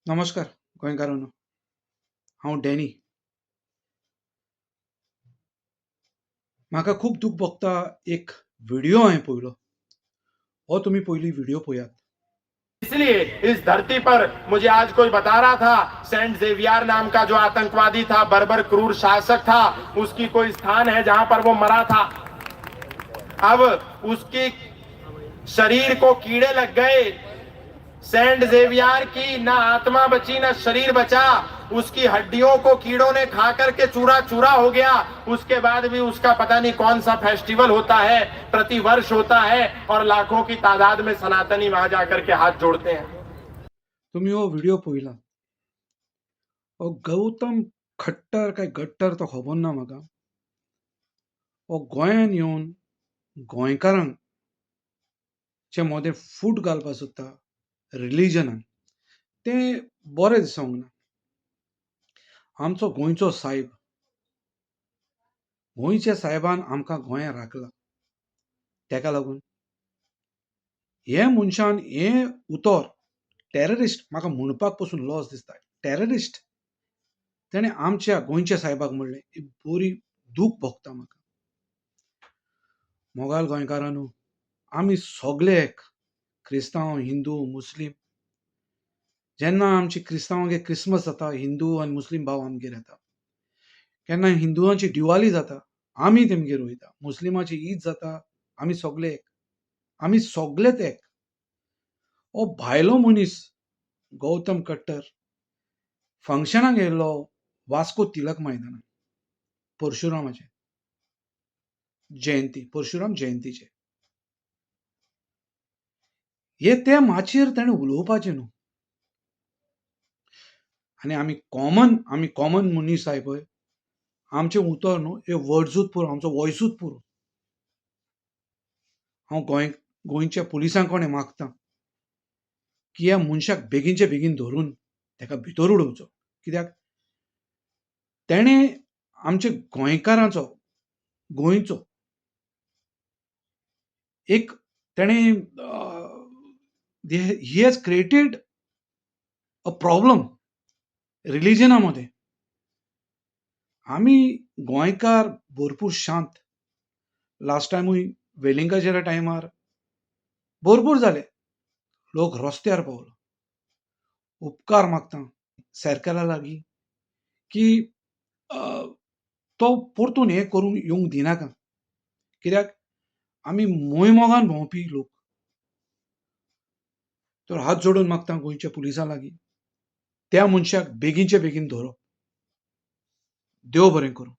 नमस्कार गोंयकारांनो. हांव डॅनी. म्हाका खूब दूख भोगता एक व्हिडिओ हांवें पळयलो. हो तुमी पयलीं व्हिडिओ पळयात. इसलिए इस धरती पर मुझे आज कोई बता रहा था, सेंट जेवियर नाम का जो आतंकवादी था, बर्बर क्रूर शासक था, उसकी कोई स्थान है जहां पर वो मरा था। अब उसके शरीर को कीड़े लग गए। सेंट जेवियर की ना आत्मा बची ना शरीर बचा। उसकी हड्डियों को कीड़ों ने खा करके चूरा चूरा हो गया। उसके बाद भी उसका पता नहीं कौन सा फेस्टिवल होता है, प्रति वर्ष होता है, और लाखों की तादाद में सनातनी वहां जाकर के हाथ जोड़ते हैं। तुमी हो व्हिडिओ पळयला. हो गौतम खट्टर काय गट्टर तो खबर ना म्हाका. हो गोंयांत येवन गोंयकारांक चे मोदें फूट घालपाक सोदता रिलिजनान. तें बरें दिसोंक ना. आमचो गोंयचो सायब, गोंयच्या सायबान आमकां गोंयांत राखला. तेका लागून हे मनशान हें उतर टेररिस्ट म्हाका म्हणपाक पसून लज दिसता. टेररिस्ट तेणें आमच्या गोंयच्या सायबाक म्हणलें. ही बरी दूख भोगता म्हाका. मोगाल गोंयकारांनो, आमी सगळे एक क्रिस्तांव, हिंदू, मुस्लीम. जेन्ना आमची क्रिस्तांवांगे क्रिसमस जाता, हिंदू आनी मुस्लीम भाव आमगेर येता. केन्ना हिंदुआंची दिवाळी जाता, आमी तेमगेर वयता. मुस्लिमाची ईद जाता, आमी सगळे एक. आमी सगळेच एक. हो भायलो मनीस गौतम खट्टर फंक्शनाक येयल्लो वास्को तिलक मैदानार परशुरामाचे जयंती, परशुराम जयंतीचे. हे त्या माचयेर ताणें उलोवपाचें न्हू. आनी आमी कॉमन मनीस आहाय पळय, आमचें उतर न्हू हे वर्ड्सूच पुरो, आमचो वॉयसूच पुरो. हांव गोंयच्या पुलिसांक कोणें मागतां की ह्या मनशाक बेगीनचे बेगीन धरून ताका भितर उडोवचो. कित्याक तेणें आमच्या गोंयकारांचो, गोंयचो एक तेणें he has created a problem रिलिजनामध्ये. आमी गोंयकार भरपूर शांत. लास्ट टायमूय वेलिंगाच्या टायमार भरपूर जाले. लोक रस्त्यार पावलो. उपकार मागता सरकारा लागीं की तो परतून हें करूंक येवंक दिनाका. कित्याक आमी मोयमोगान भोंवपी लोक. तर हात जोडून मागता गोंयच्या पुलिसां लागीं त्या मनशाक बेगीनचे बेगीन धरप. देव बरें करूं.